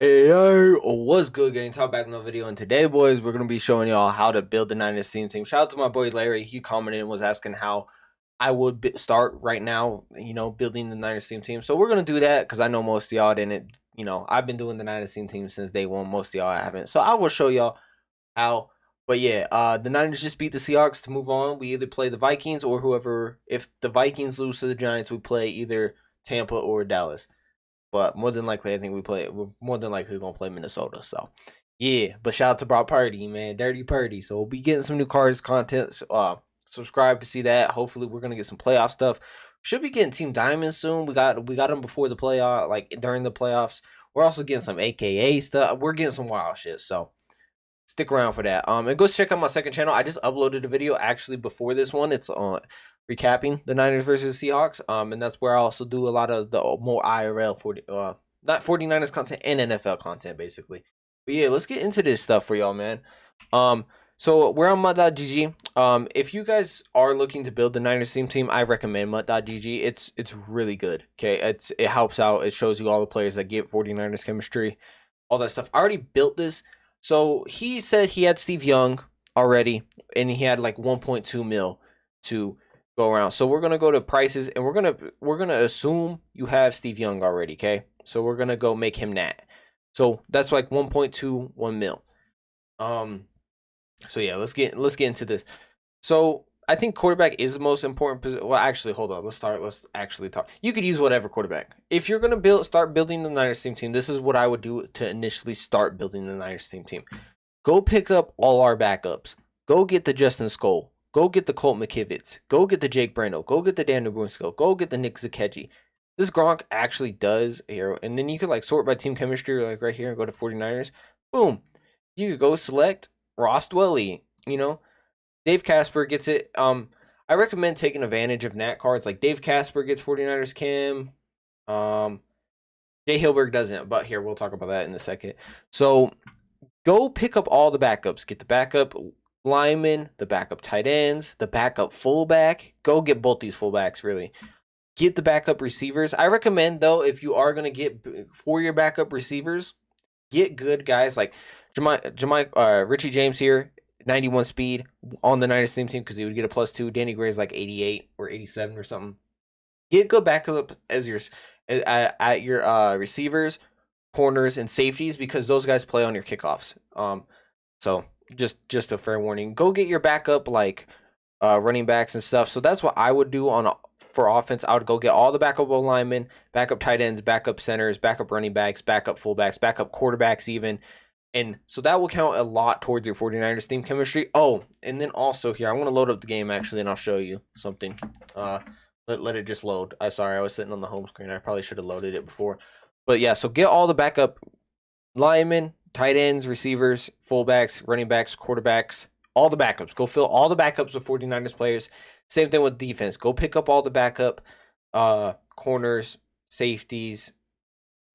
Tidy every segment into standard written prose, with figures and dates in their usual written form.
Hey, yo, what's good, gang? Talk back in the video, and today, boys, we're gonna be showing y'all how to build the Niners team. Shout out to my boy Larry. He commented and was asking how I would start right now. Building the Niners team. So we're gonna do that because I know most of y'all didn't. I've been doing the Niners team since day one. Most of y'all haven't. So I will show y'all how. But yeah, the Niners just beat the Seahawks to move on. We either play the Vikings or whoever. If the Vikings lose to the Giants, we play either Tampa or Dallas. But more than likely, I think we're more than likely gonna play Minnesota. So yeah. But shout out to Brock Purdy, man, Dirty Purdy. So we'll be getting some new cards content. Subscribe to see that. Hopefully, we're gonna get some playoff stuff. Should be getting Team Diamonds soon. We got them before the playoff, like during the playoffs. We're also getting some AKA stuff. We're getting some wild shit. So stick around for that. And go check out my second channel. I just uploaded a video actually before this one. It's on recapping the Niners versus Seahawks. And that's where I also do a lot of the more IRL not 49ers content and NFL content basically. But yeah, let's get into this stuff for y'all, man. So we're on mud.gg. If you guys are looking to build the Niners team, I recommend mud.gg. It's really good. Okay, it helps out. It shows you all the players that get 49ers chemistry, all that stuff. I already built this. So he said he had Steve Young already, and he had like 1.2 mil to go around. So we're gonna go to prices, and we're gonna assume you have Steve Young already. Okay, so we're gonna go make him that. So that's like 1.21 mil. So yeah, let's get into this. So I think quarterback is the most important position. Well, actually, hold on. Let's actually talk. You could use whatever quarterback. If you're gonna start building the Niners team. This is what I would do to initially start building the Niners team. Go pick up all our backups. Go get the Justin Skoll. Go get the Colt McKivitz. Go get the Jake Brando. Go get the Dan Brunskill. Go get the Nick Zakeji. This Gronk actually does here. And then you could like sort by team chemistry, like right here, and go to 49ers. Boom. You could go select Ross Dwelly. Dave Casper gets it. I recommend taking advantage of Nat cards. Like Dave Casper gets 49ers Cam. Jay Hilberg doesn't, but here we'll talk about that in a second. So go pick up all the backups. Get the backup linemen, the backup tight ends, the backup fullback. Go get both these fullbacks, really. Get the backup receivers. I recommend, though, if you are going to get for your backup receivers, get good guys like Richie James here, 91 speed on the Niners team because he would get a +2. Danny Gray's like 88 or 87 or something. Get good backup as your at your receivers, corners, and safeties because those guys play on your kickoffs. So just a fair warning. Go get your backup like running backs and stuff. So that's what I would do for offense. I would go get all the backup linemen, backup tight ends, backup centers, backup running backs, backup fullbacks, backup quarterbacks even. And so that will count a lot towards your 49ers team chemistry. Oh, and then also here, I want to load up the game actually, and I'll show you something. Let it just load. Sorry, I was sitting on the home screen. I probably should have loaded it before. But yeah, so get all the backup linemen, tight ends, receivers, fullbacks, running backs, quarterbacks, all the backups. Go fill all the backups with 49ers players. Same thing with defense. Go pick up all the backup corners, safeties,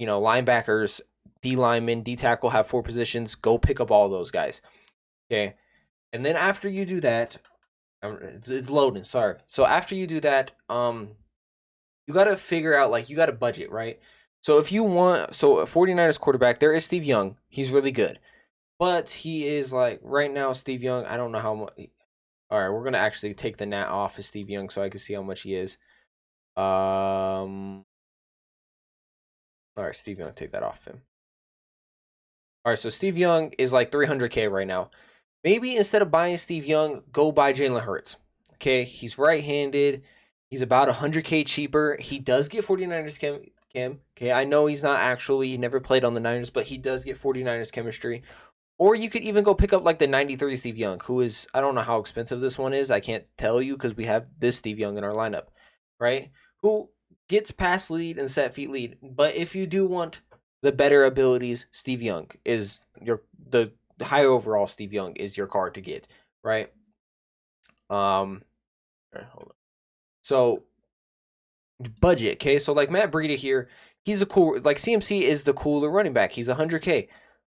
linebackers, D lineman, D tackle, have 4 positions. Go pick up all those guys. Okay. And then after you do that, it's loading, sorry. So after you do that, you got to figure out, like, you got a budget, right? So if you want, a 49ers quarterback, there is Steve Young. He's really good. But he is, like, right now, Steve Young, I don't know how much. All right, we're going to actually take the nat off of Steve Young so I can see how much he is. All right, Steve Young, take that off him. All right, so Steve Young is like 300K right now. Maybe instead of buying Steve Young, go buy Jalen Hurts. Okay, he's right-handed. He's about 100K cheaper. He does get 49ers chem. Okay, I know he's not actually, he never played on the Niners, but he does get 49ers chemistry. Or you could even go pick up like the 93 Steve Young, who is, I don't know how expensive this one is. I can't tell you because we have this Steve Young in our lineup, right? Who gets pass lead and set feet lead. But if you do want the better abilities, Steve Young is the high overall Steve Young is your card to get, right? Hold on. So budget, okay? So like Matt Breida here, he's a cool, like CMC is the cooler running back. He's 100K.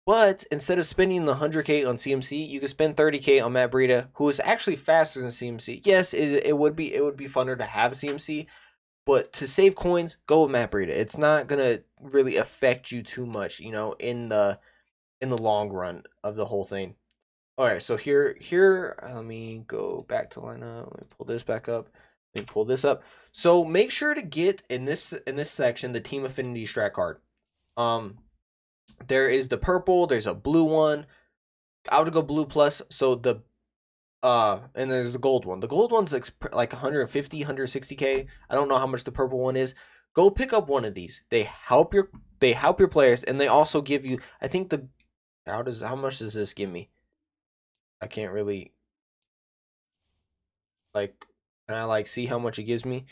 But instead of spending the 100K on CMC, you could spend 30K on Matt Breida, who is actually faster than CMC. Yes, it would be funner to have CMC, But to save coins, go with Matt Breida. It's not gonna really affect you too much, you know, in the long run of the whole thing. All right, so here, let me go back to lineup. Let me pull this back up. Let me pull this up. So make sure to get in this section the Team Affinity Strat Card. There is the purple. There's a blue one. I would go blue plus. So the and there's the gold one. The gold one's like 150, 160k. I don't know how much the purple one is. Go pick up one of these. They help your players, and they also give you. I think the how much does this give me? I can't really like. Can I like see how much it gives me?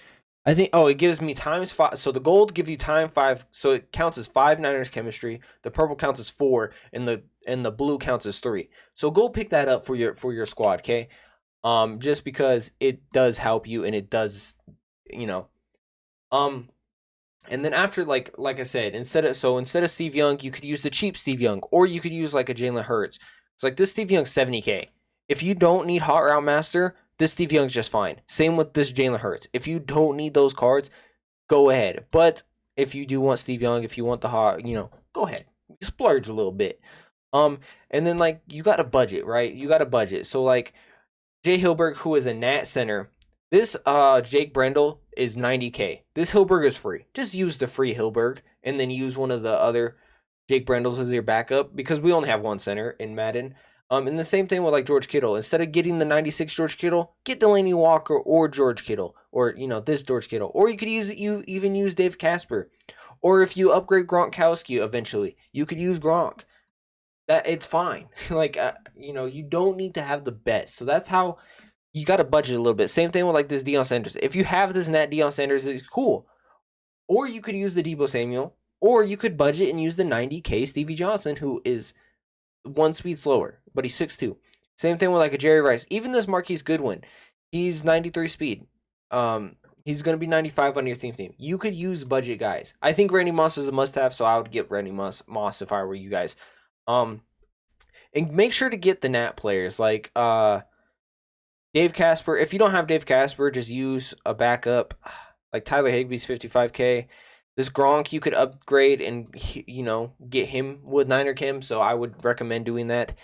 I think it gives me ×5. So the gold gives you ×5, so it counts as 5 Niners chemistry. The purple counts as 4, and the blue counts as 3. So go pick that up for your squad, okay? Just because it does help you and it does, you know. And then after like I said, instead of Steve Young, you could use the cheap Steve Young, or you could use like a Jalen Hurts. It's like this Steve Young's 70k. If you don't need Hot Route Master, this Steve Young's just fine. Same with this Jalen Hurts. If you don't need those cards, go ahead. But if you do want Steve Young, if you want the hot, go ahead. Splurge a little bit. And then like you got a budget, right? You got a budget. So like Jay Hilberg, who is a Nat center, this Jake Brendel is 90k. This Hilberg is free. Just use the free Hilberg and then use one of the other Jake Brendels as your backup because we only have one center in Madden. And the same thing with like George Kittle. Instead of getting the 96 George Kittle, get Delaney Walker or George Kittle, or this George Kittle, or you even use Dave Casper, or if you upgrade Gronkowski eventually, you could use Gronk. That it's fine. Like you don't need to have the best. So that's how you got to budget a little bit. Same thing with like this Deion Sanders. If you have this Nat Deion Sanders, it's cool. Or you could use the Deebo Samuel, or you could budget and use the 90k Stevie Johnson, who is one speed slower, but he's 6'2". Same thing with like a Jerry Rice. Even this Marquise Goodwin, he's 93 speed. He's gonna be 95 on your team. You could use budget guys. I think Randy Moss is a must-have, so I would get Randy Moss if I were you guys. And make sure to get the Nat players like Dave Casper. If you don't have Dave Casper, just use a backup like Tyler Higbee's 55k. This Gronk you could upgrade and get him with Niner Chem, so I would recommend doing that.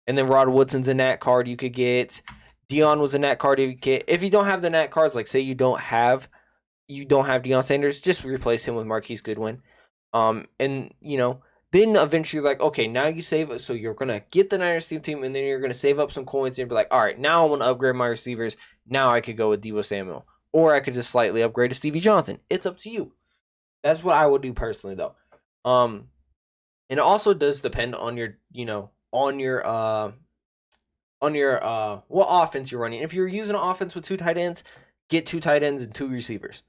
And then Rod Woodson's a Nat card you could get. Dion was a Nat card you could get. If you don't have the Nat cards, like say you don't have Deion Sanders, just replace him with Marquise Goodwin. And then eventually like, okay, now you save, so you're gonna get the Niners team, and then you're gonna save up some coins and be like, all right, now I want to upgrade my receivers. Now I could go with Deebo Samuel, or I could just slightly upgrade to Stevie Johnson. It's up to you. That's what I would do personally, though. And it also does depend on your, what offense you're running. If you're using an offense with 2 tight ends, get 2 tight ends and 2 receivers.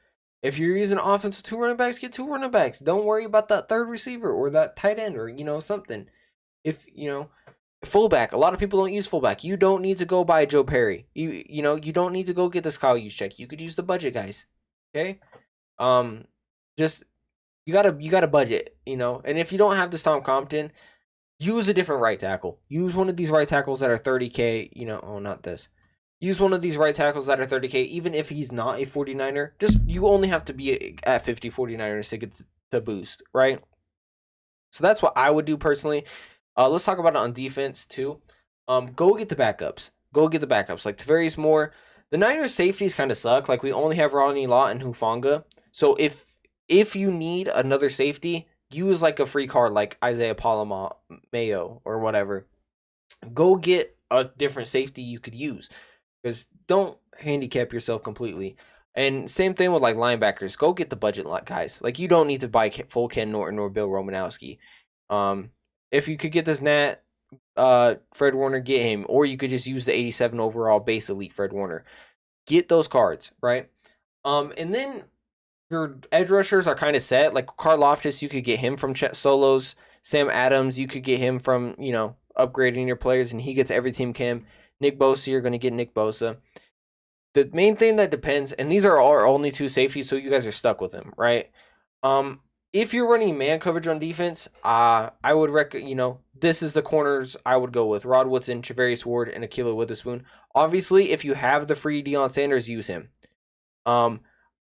If you're using an offense with 2 running backs, get 2 running backs. Don't worry about that third receiver or that tight end or something. If fullback, a lot of people don't use fullback. You don't need to go buy Joe Perry. You don't need to go get this Kyle Juszczyk. You could use the budget guys. Okay. Just you gotta budget, and if you don't have this Tom Compton, use a different right tackle. Use one of these right tackles that are 30k, not this. Use one of these right tackles that are 30k, even if he's not a 49er. Just you only have to be at 50 49ers to get the boost, right? So that's what I would do personally. Let's talk about it on defense too. Go get the backups. Like Tavarius Moore. The Niners safeties kind of suck. Like we only have Ronnie Lott and Hufanga. So if you need another safety, use like a free card like Isaiah Mayo or whatever. Go get a different safety you could use, because don't handicap yourself completely. And same thing with like linebackers. Go get the budget guys. Like you don't need to buy full Ken Norton or Bill Romanowski. If you could get this Nat Fred Warner, get him, or you could just use the 87 overall base elite Fred Warner. Get those cards, right? And then your edge rushers are kind of set. Like Karl Loftus, you could get him from Chet Solos. Sam Adams, you could get him from, upgrading your players, and he gets every team chem. Nick Bosa, you're going to get Nick Bosa. The main thing that depends, and these are our only 2 safeties, so you guys are stuck with them, right? If you're running man coverage on defense, I would this is the corners I would go with. Rod Woodson, Travarius Ward, and Ahkello Witherspoon. Obviously, if you have the free Deion Sanders, use him.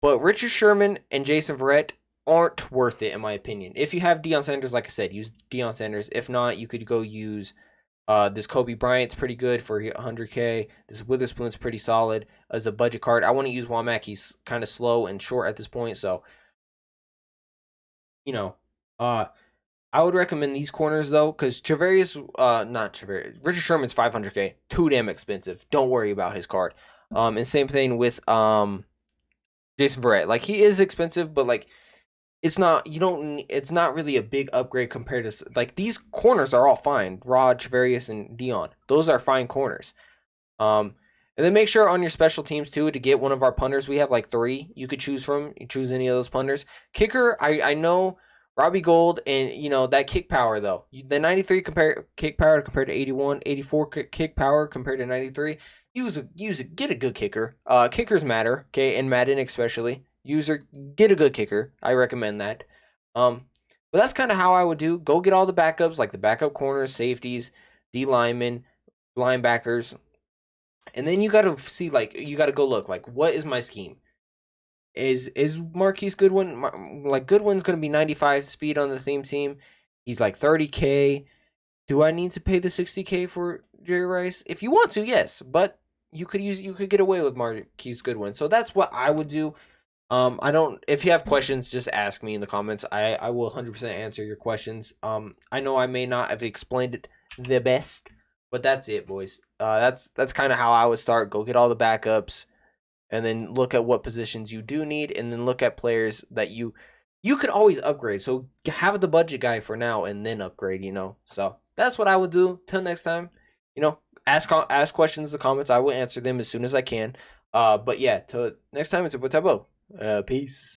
But Richard Sherman and Jason Verrett aren't worth it, in my opinion. If you have Deion Sanders, like I said, use Deion Sanders. If not, you could go use this Kobe Bryant's pretty good for 100K. This Witherspoon's pretty solid as a budget card. I want to use Womack. He's kind of slow and short at this point, so you know, I would recommend these corners though, because not Travarius, Richard Sherman's 500K, too damn expensive. Don't worry about his card. And same thing with Jason Verrett. Like he is expensive, but like it's not really a big upgrade compared to like these corners are all fine. Rod, Travarius, and Dion. Those are fine corners. And then make sure on your special teams too to get one of our punters. We have like 3 you could choose from. You choose any of those punters. Kicker, I know Robbie Gold and that kick power though. The 93 kick power compared to 81, 84 kick power compared to 93. Get a good kicker. Kickers matter, okay, in Madden especially. Get a good kicker. I recommend that. But that's kind of how I would do. Go get all the backups, like the backup corners, safeties, D linemen, linebackers. And then you gotta see, like, you gotta go look, like, what is my scheme? Is Marquise Goodwin, like, Goodwin's gonna be 95 speed on the theme team. He's like 30K. Do I need to pay the 60K for Jerry Rice? If you want to, yes, but you could get away with Marquise Goodwin. So that's what I would do. I don't. If you have questions, just ask me in the comments. I will 100% answer your questions. I know I may not have explained it the best, but that's it, boys. That's kind of how I would start. Go get all the backups, and then look at what positions you do need, and then look at players that you could always upgrade. So have the budget guy for now, and then upgrade. So that's what I would do. Till next time, ask questions in the comments. I will answer them as soon as I can. But yeah, till next time, it's a Tybo. Peace.